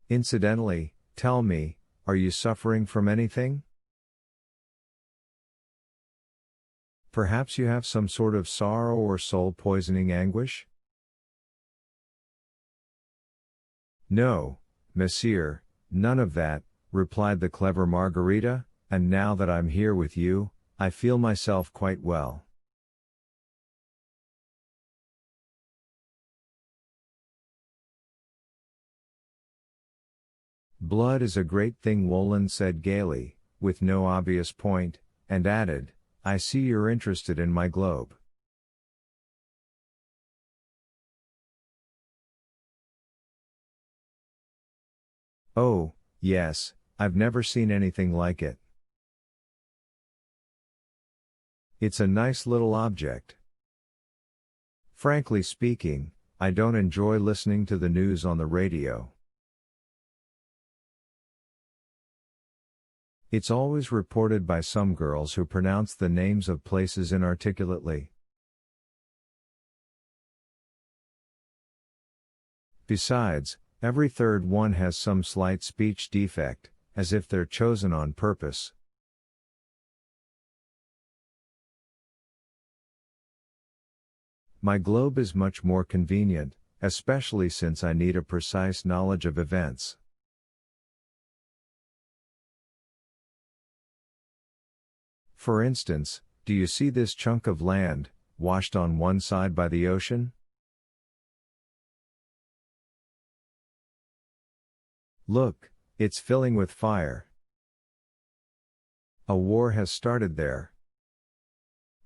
Incidentally, tell me, are you suffering from anything? Perhaps you have some sort of sorrow or soul-poisoning anguish? No, monsieur, none of that, replied the clever Margarita, and now that I'm here with you, I feel myself quite well. Blood is a great thing, Wolin said gaily, with no obvious point, and added, I see you're interested in my globe. Oh, yes, I've never seen anything like it. It's a nice little object. Frankly speaking, I don't enjoy listening to the news on the radio. It's always reported by some girls who pronounce the names of places inarticulately. Besides, every third one has some slight speech defect, as if they're chosen on purpose. My globe is much more convenient, especially since I need a precise knowledge of events. For instance, do you see this chunk of land, washed on one side by the ocean? Look, it's filling with fire. A war has started there.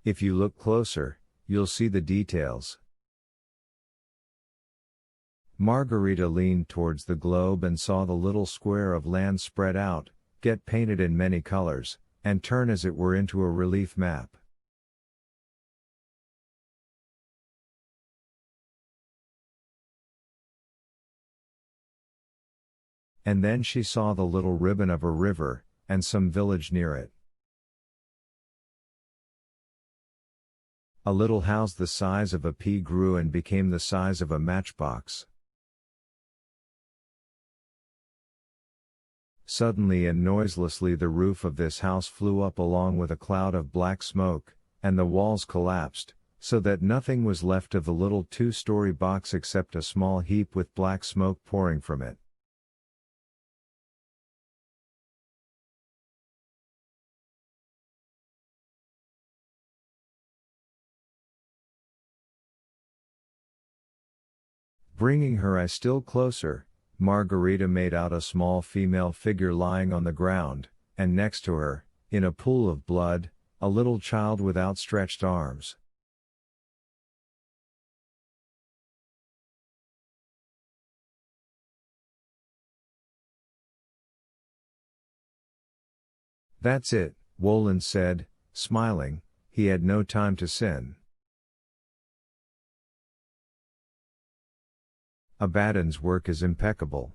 If you look closer, you'll see the details. Margarita leaned towards the globe and saw the little square of land spread out, get painted in many colors, and turn as it were into a relief map. And then she saw the little ribbon of a river, and some village near it. A little house the size of a pea grew and became the size of a matchbox. Suddenly and noiselessly the roof of this house flew up along with a cloud of black smoke, and the walls collapsed, so that nothing was left of the little two-story box except a small heap with black smoke pouring from it. Bringing her eye still closer, Margarita made out a small female figure lying on the ground, and next to her, in a pool of blood, a little child with outstretched arms. That's it, Wolin said, smiling, he had no time to sin. Abaddon's work is impeccable.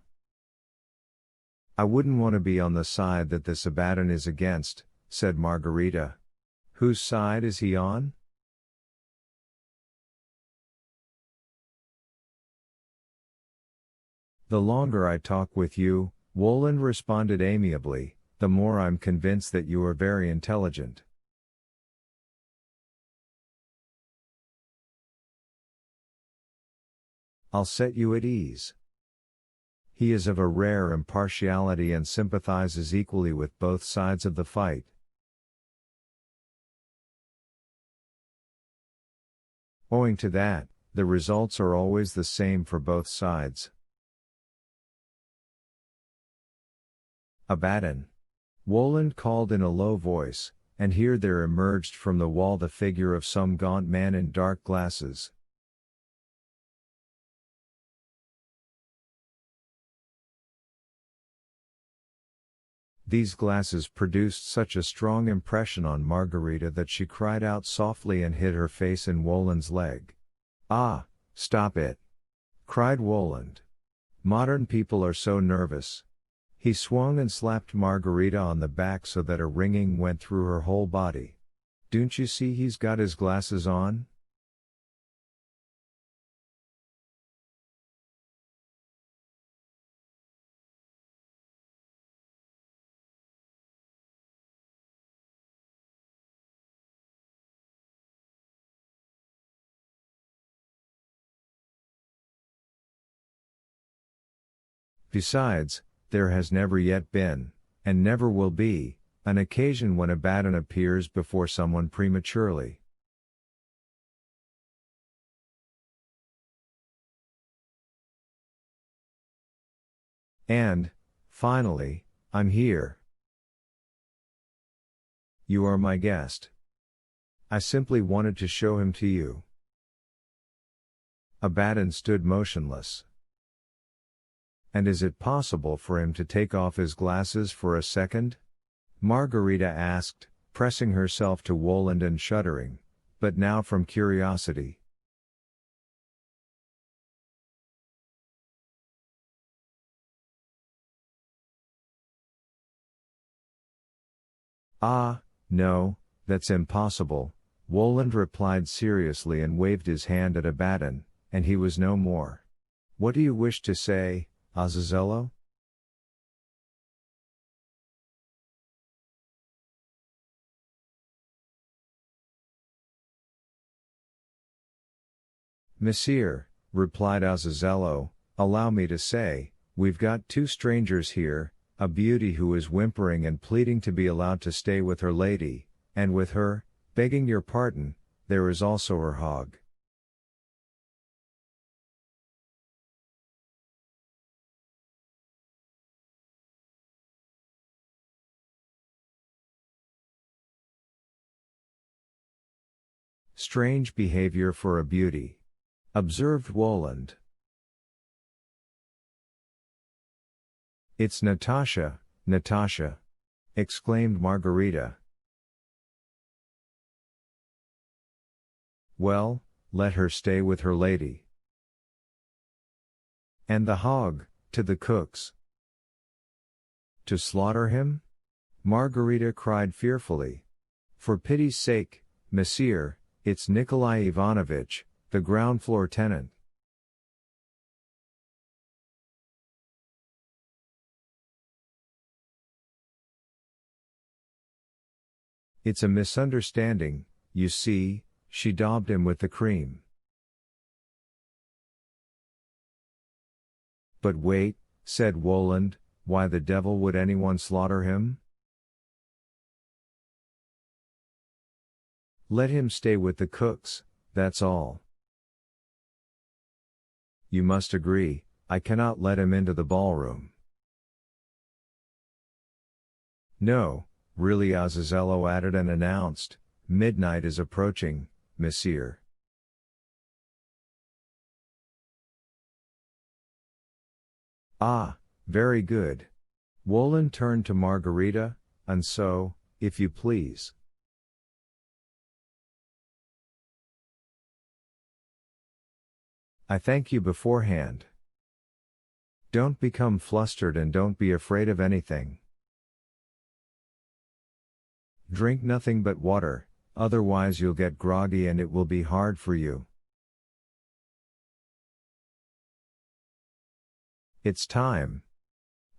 I wouldn't want to be on the side that this Abaddon is against, said Margarita. Whose side is he on? The longer I talk with you, Wolin responded amiably, the more I'm convinced that you are very intelligent. I'll set you at ease. He is of a rare impartiality and sympathizes equally with both sides of the fight. Owing to that, the results are always the same for both sides. Abaddon. Wolin called in a low voice, and here there emerged from the wall the figure of some gaunt man in dark glasses. These glasses produced such a strong impression on Margarita that she cried out softly and hid her face in Wolin's leg. Ah, stop it! Cried Wolin. Modern people are so nervous. He swung and slapped Margarita on the back so that a ringing went through her whole body. Don't you see he's got his glasses on? Besides, there has never yet been, and never will be, an occasion when Abaddon appears before someone prematurely. And, finally, I'm here. You are my guest. I simply wanted to show him to you. Abaddon stood motionless. And is it possible for him to take off his glasses for a second? Margarita asked, pressing herself to Woland and shuddering, but now from curiosity. Ah, no, that's impossible, Woland replied seriously and waved his hand at Abaddon, and he was no more. What do you wish to say, Azazello? Monsieur, replied Azazello, allow me to say, we've got two strangers here, a beauty who is whimpering and pleading to be allowed to stay with her lady, and with her, begging your pardon, there is also her hog. Strange behavior for a beauty, observed Woland. It's Natasha, Natasha! Exclaimed Margarita. Well, let her stay with her lady. And the hog, to the cooks. To slaughter him? Margarita cried fearfully. For pity's sake, Monsieur, it's Nikolai Ivanovich, the ground floor tenant. It's a misunderstanding, you see, she daubed him with the cream. But wait, said Woland, why the devil would anyone slaughter him? Let him stay with the cooks, that's all. You must agree, I cannot let him into the ballroom. No, really, Azazello added and announced, midnight is approaching, Monsieur. Ah, very good. Woland turned to Margarita, and so, if you please. I thank you beforehand. Don't become flustered and don't be afraid of anything. Drink nothing but water, otherwise you'll get groggy and it will be hard for you. It's time.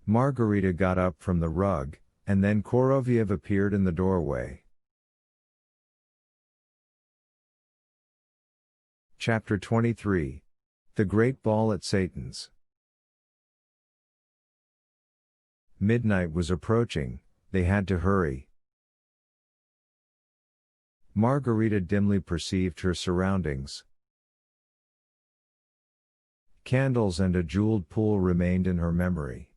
Margarita got up from the rug, and then Koroviev appeared in the doorway. Chapter 23. The Great Ball at Satan's. Midnight was approaching, they had to hurry. Margarita dimly perceived her surroundings. Candles and a jeweled pool remained in her memory.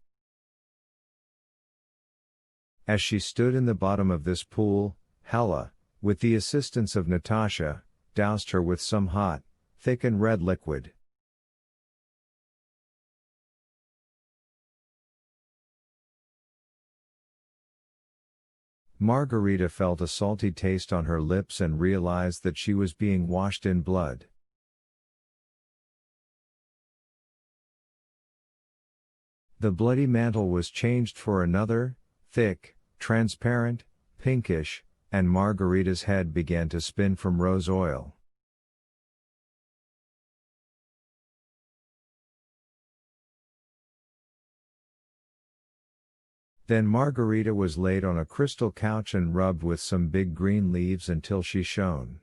As she stood in the bottom of this pool, Hella, with the assistance of Natasha, doused her with some hot, thick and red liquid. Margarita felt a salty taste on her lips and realized that she was being washed in blood. The bloody mantle was changed for another, thick, transparent, pinkish, and Margarita's head began to spin from rose oil. Then Margarita was laid on a crystal couch and rubbed with some big green leaves until she shone.